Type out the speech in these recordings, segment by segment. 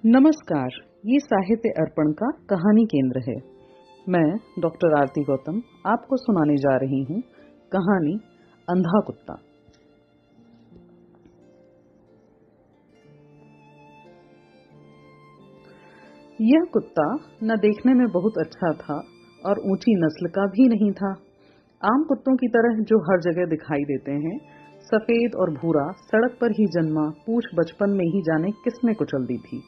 नमस्कार, ये साहित्य अर्पण का कहानी केंद्र है। मैं डॉक्टर आरती गौतम आपको सुनाने जा रही हूँ कहानी अंधा कुत्ता। यह कुत्ता न देखने में बहुत अच्छा था और ऊंची नस्ल का भी नहीं था। आम कुत्तों की तरह जो हर जगह दिखाई देते हैं, सफेद और भूरा, सड़क पर ही जन्मा, पूंछ बचपन में ही जाने किसने कुचल दी थी।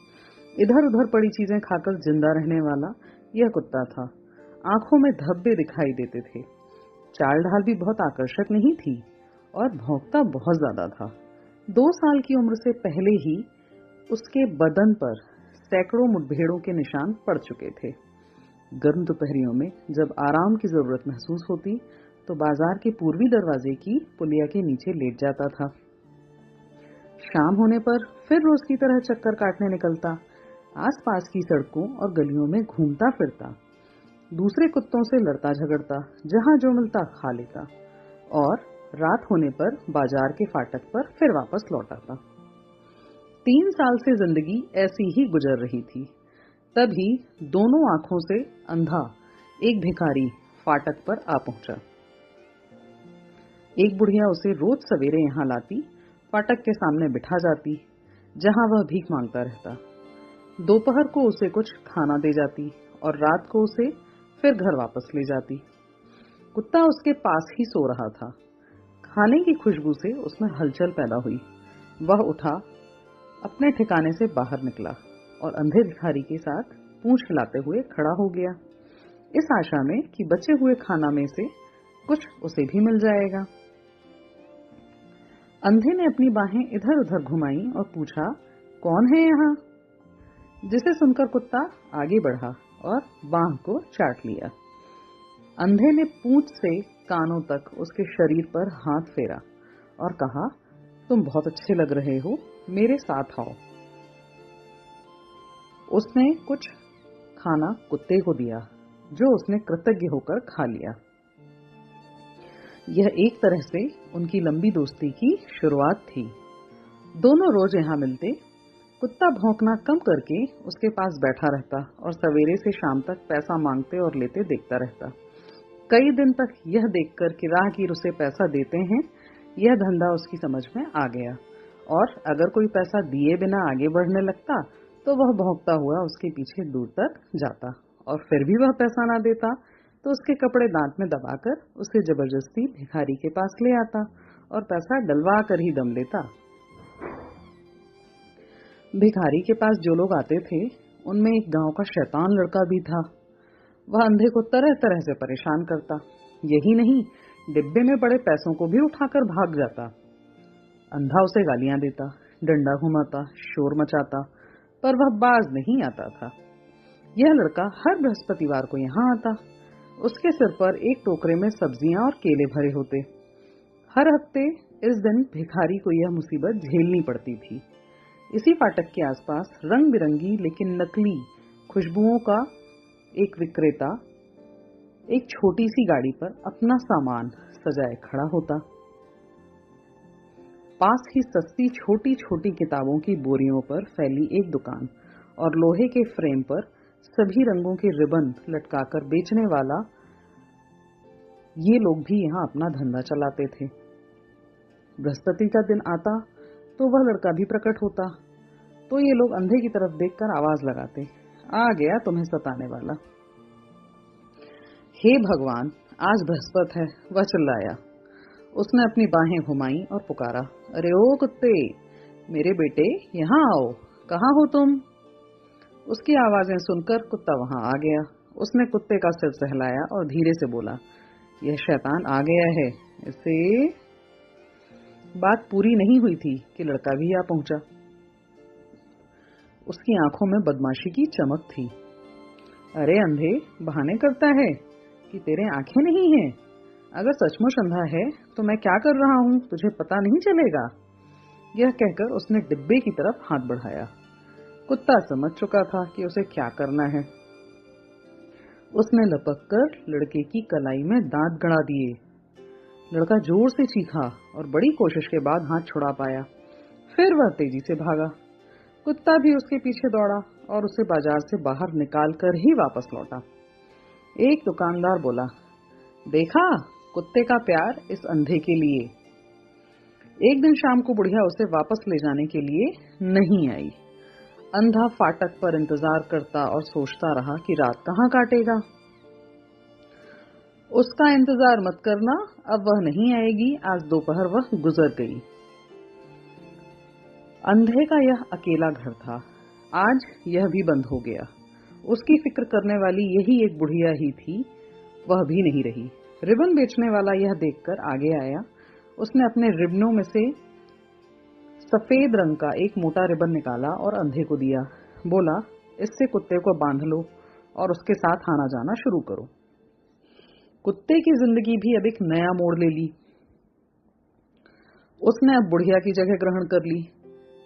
इधर उधर पड़ी चीजें खाकर जिंदा रहने वाला यह कुत्ता था। आंखों में धब्बे दिखाई देते थे। चाल ढाल भी बहुत आकर्षक नहीं थी और भौंकता बहुत ज्यादा था। 2 साल की उम्र से पहले ही उसके बदन पर सैकड़ों मुठभेड़ों के निशान पड़ चुके थे। गर्म दोपहरियों में जब आराम की जरूरत महसूस होती तो बाजार के पूर्वी दरवाजे की पुलिया के नीचे लेट जाता था। शाम होने पर फिर रोज की तरह चक्कर काटने निकलता, आसपास की सड़कों और गलियों में घूमता फिरता, दूसरे कुत्तों से लड़ता झगड़ता, जहां जो मिलता खा लेता और रात होने पर बाजार के फाटक पर फिर वापस लौट आता। 3 साल से जिंदगी ऐसी ही गुजर रही थी। तभी दोनों आंखों से अंधा एक भिखारी फाटक पर आ पहुंचा। एक बुढ़िया उसे रोज सवेरे यहाँ लाती, फाटक के सामने बिठा जाती, जहां वह भीख मांगता रहता। दोपहर को उसे कुछ खाना दे जाती और रात को उसे फिर घर वापस ले जाती। कुत्ता उसके पास ही सो रहा था। खाने की खुशबू से उसमें हलचल पैदा हुई। वह उठा, अपने ठिकाने से बाहर निकला और अंधे भिखारी के साथ पूंछ हिलाते हुए खड़ा हो गया, इस आशा में कि बचे हुए खाना में से कुछ उसे भी मिल जाएगा। अंधे ने अपनी बाहें इधर उधर घुमाई और पूछा, कौन है यहाँ? जिसे सुनकर कुत्ता आगे बढ़ा और बांह को चाट लिया। अंधे ने पूंछ से कानों तक उसके शरीर पर हाथ फेरा और कहा, तुम बहुत अच्छे लग रहे हो, मेरे साथ आओ। उसने कुछ खाना कुत्ते को दिया, जो उसने कृतज्ञ होकर खा लिया। यह एक तरह से उनकी लंबी दोस्ती की शुरुआत थी। दोनों रोज यहाँ मिलते। कुत्ता भौंकना कम करके उसके पास बैठा रहता और सवेरे से शाम तक पैसा मांगते और लेते देखता रहता। कई दिन तक यह देखकर कि राहगीर उसे पैसा देते हैं, यह धंधा उसकी समझ में आ गया और अगर कोई पैसा दिए बिना आगे बढ़ने लगता तो वह भौंकता हुआ उसके पीछे दूर तक जाता और फिर भी वह पैसा ना देता तो उसके कपड़े दांत में दबाकर उसे जबरदस्ती भिखारी के पास ले आता और पैसा डलवा कर ही दम लेता। भिखारी के पास जो लोग आते थे उनमें एक गांव का शैतान लड़का भी था। वह अंधे को तरह तरह से परेशान करता। यही नहीं, डिब्बे में पड़े पैसों को भी उठाकर भाग जाता। अंधा उसे गालियां देता, डंडा घुमाता, शोर मचाता, पर वह बाज नहीं आता था। यह लड़का हर बृहस्पतिवार को यहाँ आता। उसके सिर पर एक टोकरे में सब्जियां और केले भरे होते। हर हफ्ते इस दिन भिखारी को यह मुसीबत झेलनी पड़ती थी। इसी फाटक के आसपास रंग बिरंगी लेकिन नकली खुशबुओं का एक विक्रेता एक छोटी सी गाड़ी पर अपना सामान सजाए खड़ा होता। पास ही सस्ती छोटी छोटी किताबों की बोरियों पर फैली एक दुकान और लोहे के फ्रेम पर सभी रंगों के रिबन लटकाकर बेचने वाला। ये लोग भी यहाँ अपना धंधा चलाते थे। बृहस्पति का दिन आता तो वह लड़का भी प्रकट होता तो ये लोग अंधे की तरफ देखकर आवाज लगाते, आ गया तुम्हें सताने वाला। हे भगवान, आज बृहस्पति है, वह चिल्लाया। उसने अपनी बाहें घुमाई और पुकारा, अरे ओ कुत्ते, मेरे बेटे यहाँ आओ, कहाँ हो तुम? उसकी आवाजें सुनकर कुत्ता वहां आ गया। उसने कुत्ते का सिर सहलाया और धीरे से बोला, यह शैतान आ गया है, इसे। बात पूरी नहीं हुई थी कि लड़का भी आ पहुंचा। उसकी आंखों में बदमाशी की चमक थी। अरे अंधे, बहाने करता है कि तेरे आंखें नहीं हैं? अगर सचमुच अंधा है तो मैं क्या कर रहा हूँ तुझे पता नहीं चलेगा? यह कहकर उसने डिब्बे की तरफ हाथ बढ़ाया। कुत्ता समझ चुका था कि उसे क्या करना है। उसने लपककर लड़के की कलाई में दांत गड़ा दिए। लड़का जोर से चीखा और बड़ी कोशिश के बाद हाथ छुड़ा पाया। फिर वह तेजी से भागा। कुत्ता भी उसके पीछे दौड़ा और उसे बाजार से बाहर निकाल कर ही वापस लौटा। एक दुकानदार बोला, देखा, कुत्ते का प्यार इस अंधे के लिए। एक दिन शाम को बुढ़िया उसे वापस ले जाने के लिए नहीं आई। अंधा फाटक पर इंतजार करता और सोचता रहा कि रात कहाँ काटेगा। उसका इंतजार मत करना, अब वह नहीं आएगी। आज दोपहर वह गुजर गई। अंधे का यह अकेला घर था, आज यह भी बंद हो गया। उसकी फिक्र करने वाली यही एक बुढ़िया ही थी, वह भी नहीं रही। रिबन बेचने वाला यह देखकर आगे आया। उसने अपने रिबनों में से सफेद रंग का एक मोटा रिबन निकाला और अंधे को दिया। बोला, इससे कुत्ते को बांध लो और उसके साथ आना जाना शुरू करो। कुत्ते की जिंदगी भी अब एक नया मोड़ ले ली। उसने अब बुढ़िया की जगह ग्रहण कर ली।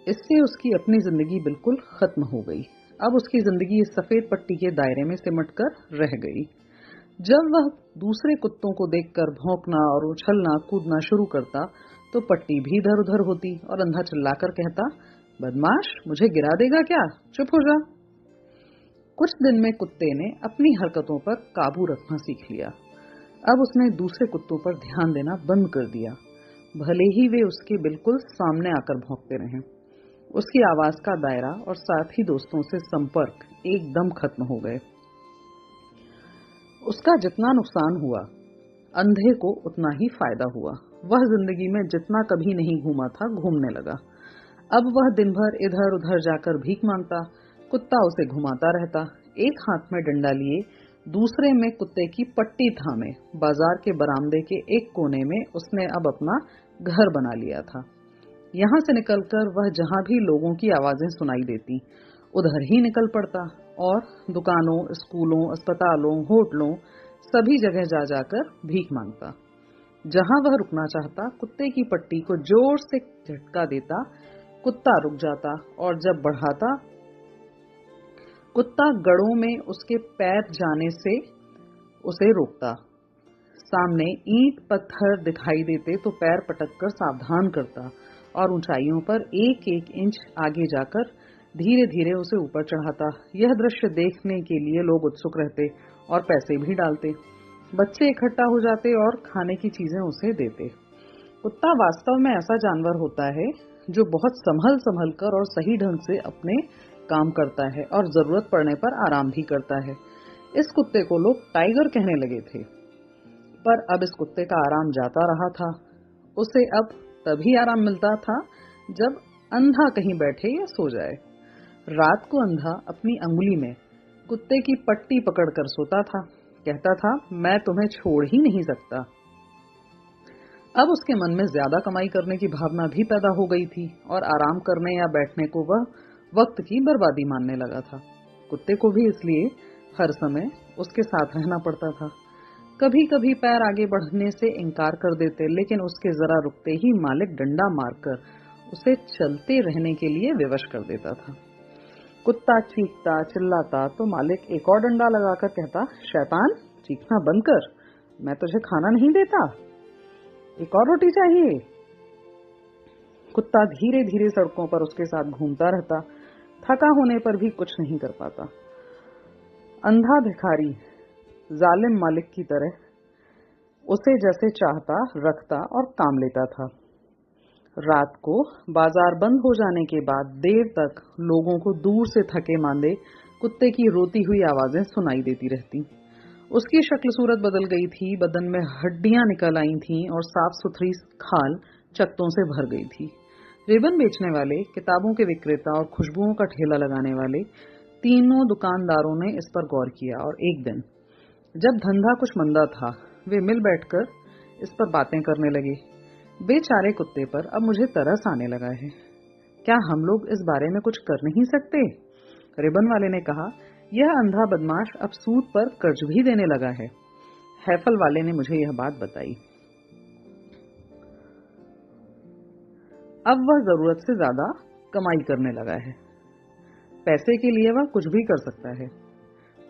इससे उसकी अपनी जिंदगी बिल्कुल खत्म हो गई। अब उसकी जिंदगी इस सफेद पट्टी के दायरे में सिमटकर रह गई। जब वह दूसरे कुत्तों को देखकर भौंकना और उछलना कूदना शुरू करता तो पट्टी भी इधर उधर होती और अंधा चिल्लाकर कहता, बदमाश, मुझे गिरा देगा क्या, चुप हो जा। कुछ दिन में कुत्ते ने अपनी हरकतों पर काबू रखना सीख लिया। अब उसने दूसरे कुत्तों पर ध्यान देना बंद कर दिया, भले ही वे उसके बिल्कुल सामने आकर भौंकते रहें। उसकी आवाज का दायरा और साथ ही दोस्तों से संपर्क एकदम खत्म हो गए। उसका जितना नुकसान हुआ, अंधे को उतना ही फायदा हुआ। वह जिंदगी में जितना कभी नहीं घूमा था, घूमने लगा। अब वह दिन भर इधर उधर जाकर भीख मांगता, कुत्ता उसे घुमाता रहता। एक हाथ में डंडा लिए, दूसरे में कुत्ते की पट्टी थामे बाजार के बरामदे के एक कोने में उसने अब अपना घर बना लिया था। यहाँ से निकलकर वह जहाँ भी लोगों की आवाजें सुनाई देती, उधर ही निकल पड़ता और दुकानों, स्कूलों, अस्पतालों, होटलों, सभी जगह जा जाकर भीख मांगता। जहाँ वह रुकना चाहता, कुत्ते की पट्टी को जोर से झटका देता, कुत्ता रुक जाता और जब बढ़ाता, कुत्ता गड़ों में उसके पैर जाने से उसे रोकता। सामने ईंट पत्थर दिखाई देते तो पैर पटककर सावधान करता और ऊंचाइयों पर एक एक इंच आगे जाकर धीरे धीरे उसे ऊपर चढ़ाता। यह दृश्य देखने के लिए लोग उत्सुक रहते और पैसे भी डालते। बच्चे इकट्ठा हो जाते और खाने की चीजें उसे देते। कुत्ता वास्तव में ऐसा जानवर होता है जो बहुत संभल कर और सही ढंग से अपने काम करता है और जरूरत पड़ने पर आराम भी करता है। इस कुत्ते को लोग टाइगर कहने लगे थे, पर अब इस कुत्ते का आराम जाता रहा था। उसे अब तभी आराम मिलता था जब अंधा कहीं बैठे या सो जाए। रात को अंधा अपनी अंगुली में कुत्ते की पट्टी पकड़कर सोता था, कहता था, मैं तुम्हें छोड़ ही नहीं सकता। अब उसके मन में ज्यादा कमाई करने की भावना भी पैदा हो गई थी और आराम करने या बैठने को वह वक्त की बर्बादी मानने लगा था। कुत्ते को भी इसलिए हर समय उसके साथ रहना पड़ता था। कभी कभी पैर आगे बढ़ने से इनकार कर देते, लेकिन उसके जरा रुकते ही मालिक डंडा मारकर उसे चलते रहने के लिए विवश कर देता था। कुत्ता चीखता चिल्लाता तो मालिक एक और डंडा लगाकर कहता, शैतान, चीखना बंद कर, मैं तुझे खाना नहीं देता, एक और रोटी चाहिए। कुत्ता धीरे धीरे सड़कों पर उसके साथ घूमता रहता, थका होने पर भी कुछ नहीं कर पाता। अंधा भिखारी जालिम मालिक की तरह उसे जैसे चाहता रखता और काम लेता था। रात को बाजार बंद हो जाने के बाद देर तक लोगों को दूर से थके मांदे कुत्ते की रोती हुई आवाजें सुनाई देती रहती। उसकी शक्ल सूरत बदल गई थी, बदन में हड्डियां निकल आई थीं और साफ सुथरी खाल चकत्तों से भर गई थी। रिबन बेचने वाले, किताबों के विक्रेता और खुशबुओं का ठेला लगाने वाले तीनों दुकानदारों ने इस पर गौर किया और एक दिन जब धंधा कुछ मंदा था, वे मिल बैठकर इस पर बातें करने लगे। बेचारे कुत्ते पर अब मुझे तरस आने लगा है, क्या हम लोग इस बारे में कुछ कर नहीं सकते? रिबन वाले ने कहा, यह अंधा बदमाश अब सूद पर कर्ज भी देने लगा है। हैफल वाले ने मुझे यह बात बताई। अब वह जरूरत से ज्यादा कमाई करने लगा है, पैसे के लिए वह कुछ भी कर सकता है।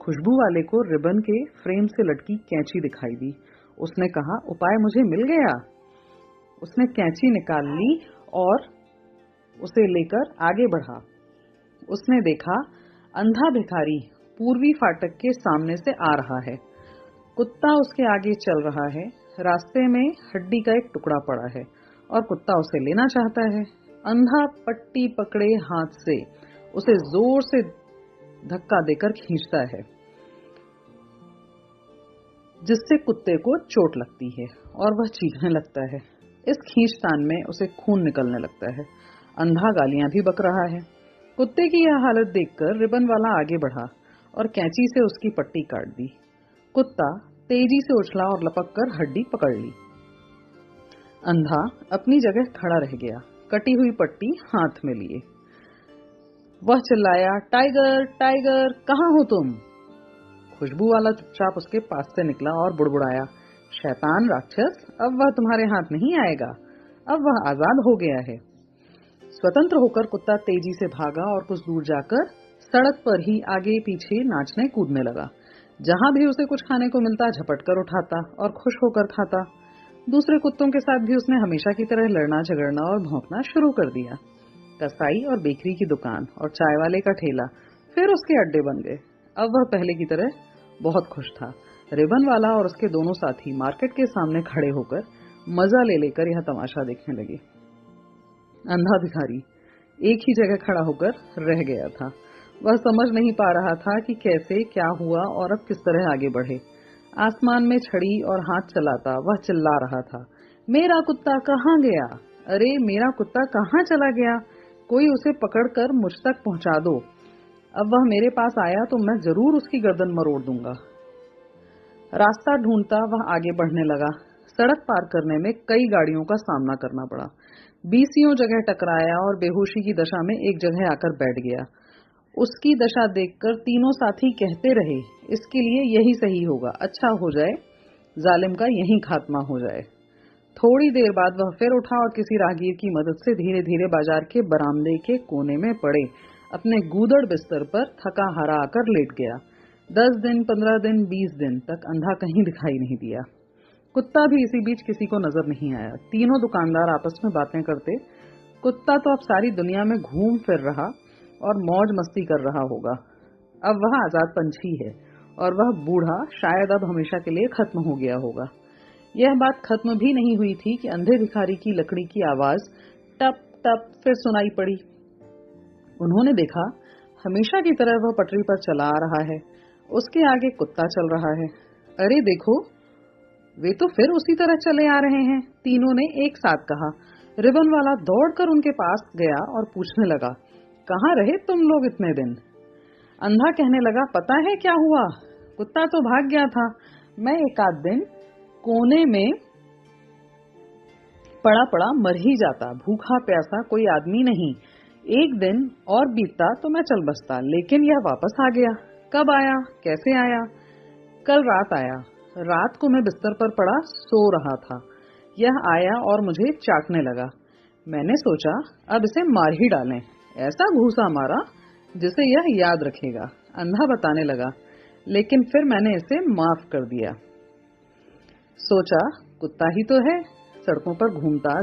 खुशबू वाले को रिबन के फ्रेम से लटकी कैंची दिखाई दी। उसने कहा, उपाय मुझे मिल गया। उसने कैंची निकाल ली और उसे लेकर आगे बढ़ा। उसने देखा अंधा भिखारी पूर्वी फाटक के सामने से आ रहा है। कुत्ता उसके आगे चल रहा है। रास्ते में हड्डी का एक टुकड़ा पड़ा है और कुत्ता उसे लेना चाहता है। अंधा पट्टी पकड़े हाथ से उसे जोर से धक्का देकर खींचता है, जिससे कुत्ते को चोट लगती है और वह चीखने लगता है। इस खींचतान में उसे खून निकलने लगता है। अंधा गालियां भी बक रहा है। कुत्ते की यह हालत देखकर रिबन वाला आगे बढ़ा और कैंची से उसकी पट्टी काट दी। कुत्ता तेजी से उछला और लपक कर हड्डी पकड़ ली। अंधा अपनी जगह खड़ा रह गया, कटी हुई पट्टी हाथ में लिए। वह चिल्लाया, टाइगर टाइगर, कहाँ हो तुम? खुशबू वाला चुपचाप उसके पास से निकला और बुड़बुड़ाया, शैतान राक्षस, अब वह तुम्हारे हाथ नहीं आएगा, अब वह आजाद हो गया है। स्वतंत्र होकर कुत्ता तेजी से भागा और कुछ दूर जाकर सड़क पर ही आगे पीछे नाचने कूदने लगा। जहां भी उसे कुछ खाने को मिलता झपट कर उठाता और खुश होकर खाता। दूसरे कुत्तों के साथ भी उसने हमेशा की तरह लड़ना झगड़ना और भौंकना शुरू कर दिया। कसाई और बेकरी की दुकान और चाय वाले का ठेला फिर उसके अड्डे बन गए। अब वह पहले की तरह बहुत खुश था। रिबन वाला और उसके दोनों साथी मार्केट के सामने खड़े होकर मजा ले लेकर यह तमाशा देखने लगे। अंधा भिखारी एक ही जगह खड़ा होकर रह गया था। वह समझ नहीं पा रहा था कि कैसे क्या हुआ और अब किस तरह आगे बढ़े। आसमान में छड़ी और हाथ चलाता वह चिल्ला रहा था, मेरा कुत्ता कहाँ गया? अरे मेरा कुत्ता कहाँ चला गया? कोई उसे पकड़कर मुझ तक पहुंचा दो। अब वह मेरे पास आया तो मैं जरूर उसकी गर्दन मरोड़ दूंगा। रास्ता ढूंढता वह आगे बढ़ने लगा। सड़क पार करने में कई गाड़ियों का सामना करना पड़ा। बीसियों जगह टकराया और बेहोशी की दशा में एक जगह आकर बैठ गया। उसकी दशा देखकर तीनों साथी कहते रहे, इसके लिए यही सही होगा, अच्छा हो जाए, जालिम का यही खात्मा हो जाए। थोड़ी देर बाद वह फिर उठा और किसी राहगीर की मदद से धीरे धीरे बाजार के बरामदे के कोने में पड़े अपने गूदड़ बिस्तर पर थका हारा आकर लेट गया। 10 दिन, 15 दिन, 20 दिन तक अंधा कहीं दिखाई नहीं दिया। कुत्ता भी इसी बीच किसी को नजर नहीं आया। तीनों दुकानदार आपस में बातें करते। कुत्ता तो अब सारी दुनिया में घूम फिर रहा और मौज मस्ती कर रहा होगा। अब वह आजाद पंछी है और वह बूढ़ा शायद अब हमेशा के लिए खत्म हो गया होगा। यह बात खत्म भी नहीं हुई थी कि अंधे भिखारी की लकड़ी की आवाज टप टप फिर सुनाई पड़ी। उन्होंने देखा हमेशा की तरह वह पटरी पर चला आ रहा है। उसके आगे कुत्ता चल रहा है। अरे देखो, वे तो फिर उसी तरह चले आ रहे हैं, तीनों ने एक साथ कहा। रिबन वाला दौड़कर उनके पास गया और पूछने लगा, कहाँ रहे तुम लोग इतने दिन? अंधा कहने लगा, पता है क्या हुआ? कुत्ता तो भाग गया था। मैं एक आध दिन कोने में पड़ा पड़ा मर ही जाता, भूखा प्यासा कोई आदमी नहीं। एक दिन और बीतता तो मैं चल बसता, लेकिन यह वापस आ गया। कब आया, कैसे आया? कल रात आया। रात को मैं बिस्तर पर पड़ा सो रहा था। यह आया और मुझे चाटने लगा। मैंने सोचा अब इसे मार ही डालें। ऐसा घूसा मारा जिसे यह याद रखेगा। अंधा बताने लगा, लेकिन फिर मैंने इसे माफ कर दिया। सोचा कुत्ता ही तो है, सड़कों पर घूमता,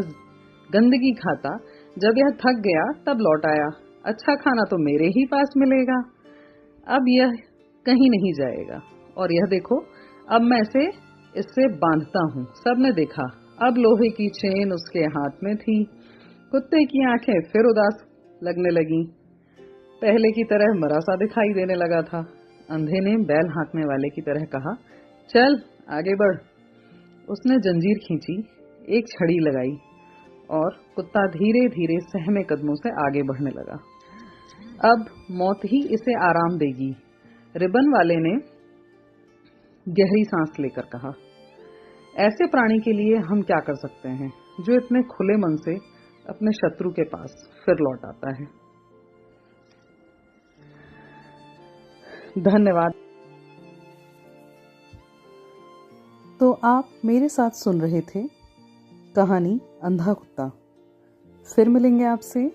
गंदगी खाता। जब यह थक गया तब लौट आया। अच्छा खाना तो मेरे ही पास मिलेगा। अब यह कहीं नहीं जाएगा। और यह देखो, अब मैं इसे इससे बांधता हूँ। सबने देखा। अब लोहे की चेन उसके हाथ में थी। कुत्ते की आंखें फिर उदास लगने लगी। पहले की तरह मरा सा दिखाई देने लगा था। अंधे ने बैल हाँकने वाले की तरह कहा, चल आगे बढ़। उसने जंजीर खींची, एक छड़ी लगाई और कुत्ता धीरे धीरे सहमे कदमों से आगे बढ़ने लगा। अब मौत ही इसे आराम देगी, रिबन वाले ने गहरी सांस लेकर कहा। ऐसे प्राणी के लिए हम क्या कर सकते हैं जो इतने खुले मन से अपने शत्रु के पास फिर लौट आता है। धन्यवाद। तो आप मेरे साथ सुन रहे थे कहानी अंधा कुत्ता। फिर मिलेंगे आपसे।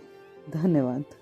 धन्यवाद।